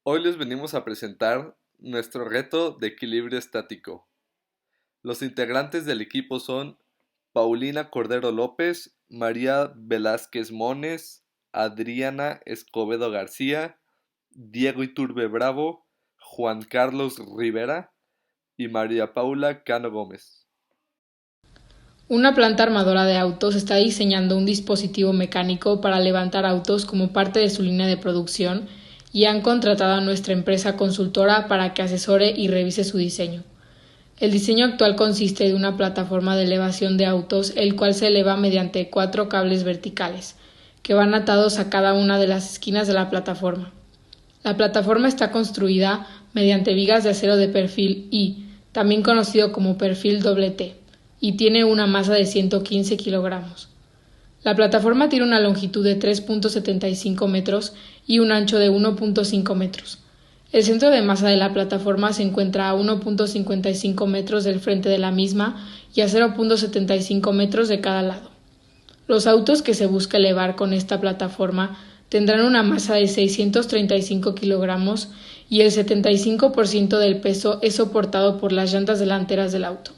Hoy les venimos a presentar nuestro reto de equilibrio estático. Los integrantes del equipo son Paulina Cordero López, María Velázquez Mones, Adriana Escobedo García, Diego Iturbe Bravo, Juan Carlos Rivera y María Paula Cano Gómez. Una planta armadora de autos está diseñando un dispositivo mecánico para levantar autos como parte de su línea de producción y han contratado a nuestra empresa consultora para que asesore y revise su diseño. El diseño actual consiste de una plataforma de elevación de autos, el cual se eleva mediante 4 cables verticales, que van atados a cada una de las esquinas de la plataforma. La plataforma está construida mediante vigas de acero de perfil I, también conocido como perfil T, y tiene una masa de 115 kilogramos. La plataforma tiene una longitud de 3.75 metros y un ancho de 1.5 metros. El centro de masa de la plataforma se encuentra a 1.55 metros del frente de la misma y a 0.75 metros de cada lado. Los autos que se busca elevar con esta plataforma tendrán una masa de 635 kilogramos y el 75% del peso es soportado por las llantas delanteras del auto.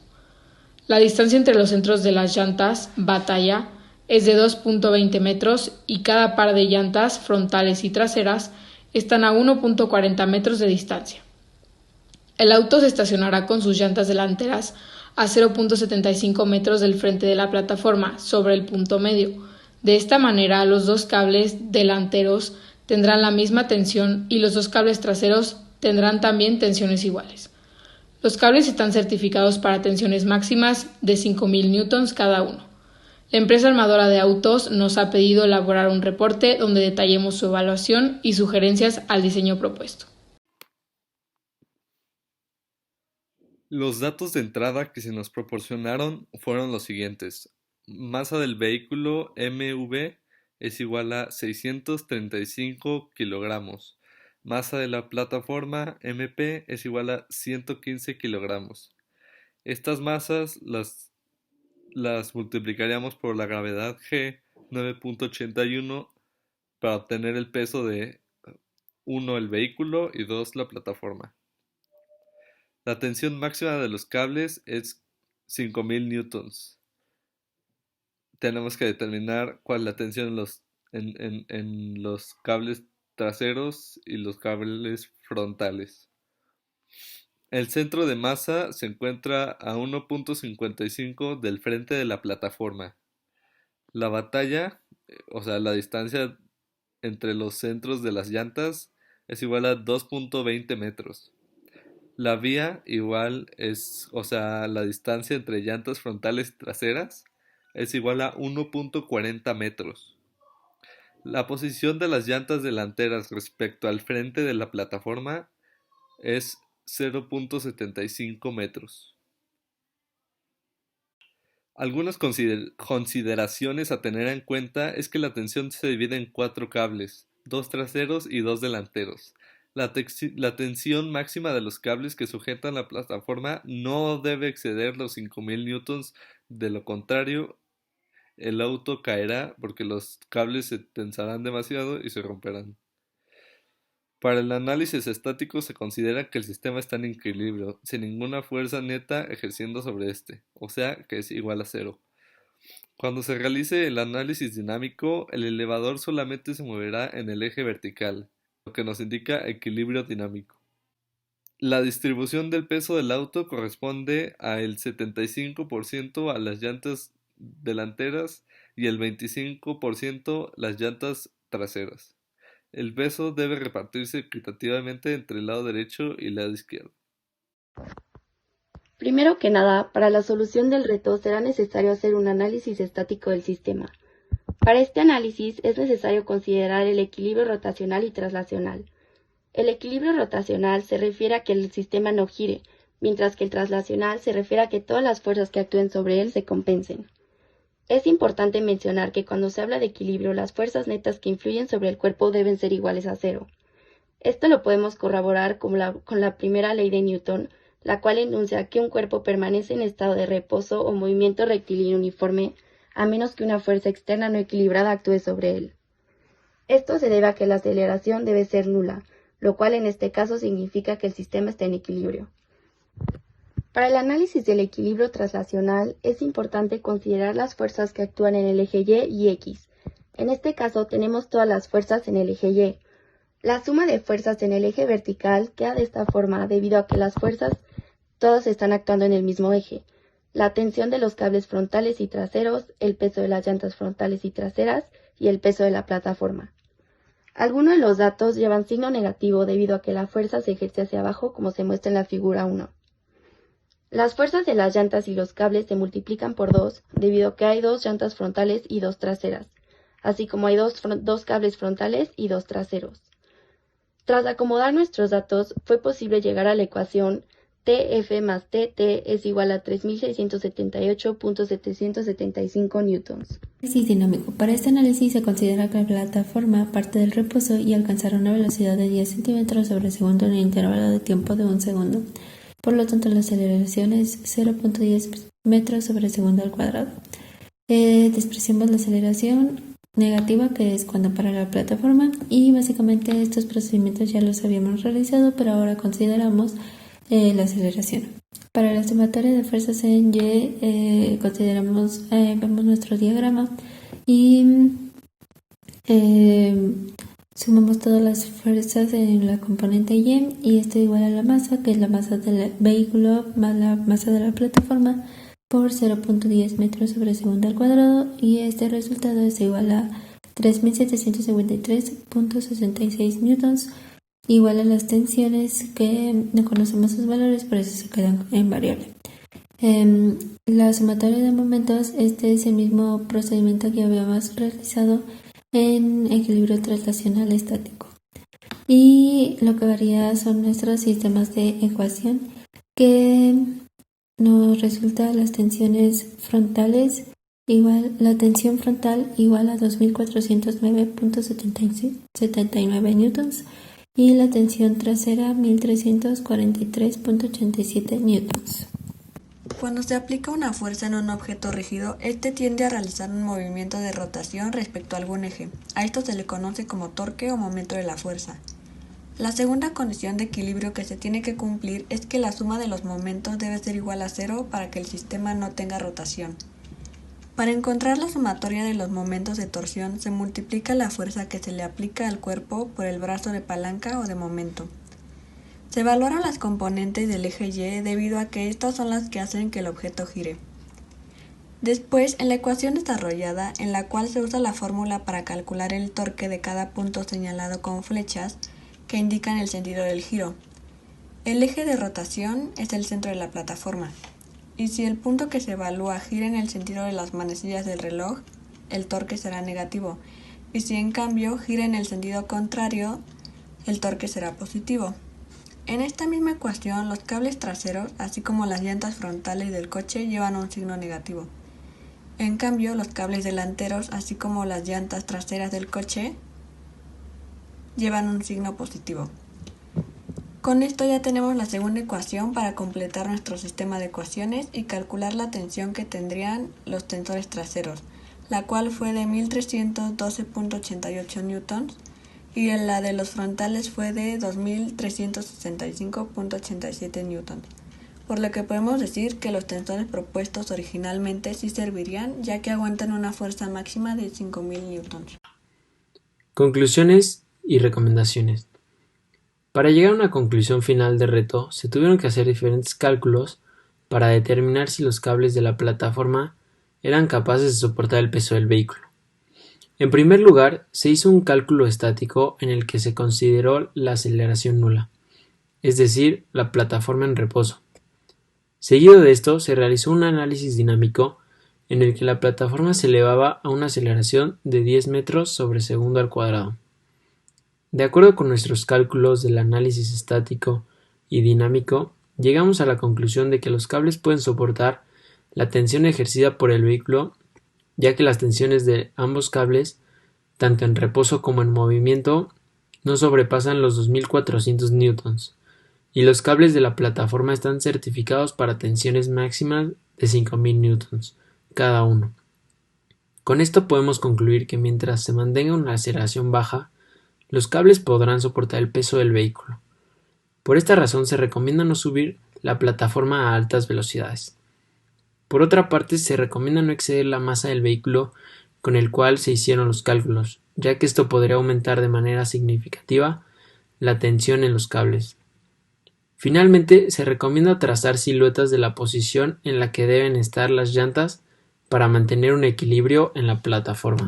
La distancia entre los centros de las llantas, batalla, es de 2.20 metros y cada par de llantas frontales y traseras están a 1.40 metros de distancia. El auto se estacionará con sus llantas delanteras a 0.75 metros del frente de la plataforma, sobre el punto medio. De esta manera, los dos cables delanteros tendrán la misma tensión y los dos cables traseros tendrán también tensiones iguales. Los cables están certificados para tensiones máximas de 5.000 newtons cada uno. La empresa armadora de autos nos ha pedido elaborar un reporte donde detallemos su evaluación y sugerencias al diseño propuesto. Los datos de entrada que se nos proporcionaron fueron los siguientes. Masa del vehículo MV es igual a 635 kilogramos. Masa de la plataforma MP es igual a 115 kilogramos. Estas masas las multiplicaríamos por la gravedad G 9.81 para obtener el peso de 1 el vehículo y 2 la plataforma. La tensión máxima de los cables es 5000 newtons. Tenemos que determinar cuál es la tensión en los cables traseros y los cables frontales. El centro de masa se encuentra a 1.55 del frente de la plataforma. La batalla, o sea, la distancia entre los centros de las llantas es igual a 2.20 metros. La vía igual es, o sea, la distancia entre llantas frontales y traseras es igual a 1.40 metros. La posición de las llantas delanteras respecto al frente de la plataforma es 0.75 metros. Algunas consideraciones a tener en cuenta es que la tensión se divide en 4 cables, 2 traseros y 2 delanteros. La tensión máxima de los cables que sujetan la plataforma no debe exceder los 5000 newtons, de lo contrario el auto caerá porque los cables se tensarán demasiado y se romperán. Para el análisis estático se considera que el sistema está en equilibrio, sin ninguna fuerza neta ejerciendo sobre este, o sea que es igual a cero. Cuando se realice el análisis dinámico, el elevador solamente se moverá en el eje vertical, lo que nos indica equilibrio dinámico. La distribución del peso del auto corresponde a el 75% a las llantas delanteras y el 25% las llantas traseras. El peso debe repartirse equitativamente entre el lado derecho y el lado izquierdo. Primero que nada, para la solución del reto será necesario hacer un análisis estático del sistema. Para este análisis es necesario considerar el equilibrio rotacional y traslacional. El equilibrio rotacional se refiere a que el sistema no gire, mientras que el traslacional se refiere a que todas las fuerzas que actúen sobre él se compensen. Es importante mencionar que cuando se habla de equilibrio, las fuerzas netas que influyen sobre el cuerpo deben ser iguales a cero. Esto lo podemos corroborar con la primera ley de Newton, la cual enuncia que un cuerpo permanece en estado de reposo o movimiento rectilíneo uniforme a menos que una fuerza externa no equilibrada actúe sobre él. Esto se debe a que la aceleración debe ser nula, lo cual en este caso significa que el sistema está en equilibrio. Para el análisis del equilibrio traslacional es importante considerar las fuerzas que actúan en el eje Y y X. En este caso tenemos todas las fuerzas en el eje Y. La suma de fuerzas en el eje vertical queda de esta forma debido a que las fuerzas todas están actuando en el mismo eje. La tensión de los cables frontales y traseros, el peso de las llantas frontales y traseras y el peso de la plataforma. Algunos de los datos llevan signo negativo debido a que la fuerza se ejerce hacia abajo como se muestra en la figura 1. Las fuerzas de las llantas y los cables se multiplican por 2 debido a que hay 2 llantas frontales y 2 traseras, así como hay dos cables frontales y 2 traseros. Tras acomodar nuestros datos, fue posible llegar a la ecuación TF más TT es igual a 3678.775 newtons. Análisis dinámico. Para este análisis se considera que la plataforma parte del reposo y alcanzará una velocidad de 10 centímetros sobre segundo en el intervalo de tiempo de 1 segundo. Por lo tanto, la aceleración es 0.10 metros sobre segundo al cuadrado. Despreciamos la aceleración negativa, que es cuando para la plataforma, y básicamente estos procedimientos ya los habíamos realizado, pero ahora consideramos la aceleración. Para la sumatoria de fuerzas en Y, vemos nuestro diagrama y sumamos todas las fuerzas en la componente Y, y esto igual a la masa, que es la masa del vehículo más la masa de la plataforma, por 0.10 metros sobre segundo al cuadrado, y este resultado es igual a 3.753.66 newtons, igual a las tensiones que no conocemos sus valores, por eso se quedan en variable. La sumatoria de momentos, este es el mismo procedimiento que habíamos realizado en equilibrio traslacional estático. Y lo que varía son nuestros sistemas de ecuación, que nos resulta las tensiones frontales la tensión frontal igual a 2409.79 newtons y la tensión trasera 1343.87 newtons. Cuando se aplica una fuerza en un objeto rígido, este tiende a realizar un movimiento de rotación respecto a algún eje. A esto se le conoce como torque o momento de la fuerza. La segunda condición de equilibrio que se tiene que cumplir es que la suma de los momentos debe ser igual a 0 para que el sistema no tenga rotación. Para encontrar la sumatoria de los momentos de torsión, se multiplica la fuerza que se le aplica al cuerpo por el brazo de palanca o de momento. Se valoran las componentes del eje Y debido a que estas son las que hacen que el objeto gire. Después, en la ecuación desarrollada, en la cual se usa la fórmula para calcular el torque de cada punto señalado con flechas que indican el sentido del giro. El eje de rotación es el centro de la plataforma, y si el punto que se evalúa gira en el sentido de las manecillas del reloj, el torque será negativo, y si en cambio gira en el sentido contrario, el torque será positivo. En esta misma ecuación, los cables traseros, así como las llantas frontales del coche, llevan un signo negativo. En cambio, los cables delanteros, así como las llantas traseras del coche, llevan un signo positivo. Con esto ya tenemos la segunda ecuación para completar nuestro sistema de ecuaciones y calcular la tensión que tendrían los tensores traseros, la cual fue de 1312.88 newtons y la de los frontales fue de 2365.87 newtons, por lo que podemos decir que los tensores propuestos originalmente sí servirían, ya que aguantan una fuerza máxima de 5000 newtons. Conclusiones y recomendaciones. Para llegar a una conclusión final de reto, se tuvieron que hacer diferentes cálculos para determinar si los cables de la plataforma eran capaces de soportar el peso del vehículo. En primer lugar, se hizo un cálculo estático en el que se consideró la aceleración nula, es decir, la plataforma en reposo. Seguido de esto, se realizó un análisis dinámico en el que la plataforma se elevaba a una aceleración de 10 metros sobre segundo al cuadrado. De acuerdo con nuestros cálculos del análisis estático y dinámico, llegamos a la conclusión de que los cables pueden soportar la tensión ejercida por el vehículo, ya que las tensiones de ambos cables, tanto en reposo como en movimiento, no sobrepasan los 2400 newtons, y los cables de la plataforma están certificados para tensiones máximas de 5000 newtons cada uno. Con esto podemos concluir que mientras se mantenga una aceleración baja, los cables podrán soportar el peso del vehículo. Por esta razón se recomienda no subir la plataforma a altas velocidades. Por otra parte, se recomienda no exceder la masa del vehículo con el cual se hicieron los cálculos, ya que esto podría aumentar de manera significativa la tensión en los cables. Finalmente, se recomienda trazar siluetas de la posición en la que deben estar las llantas para mantener un equilibrio en la plataforma.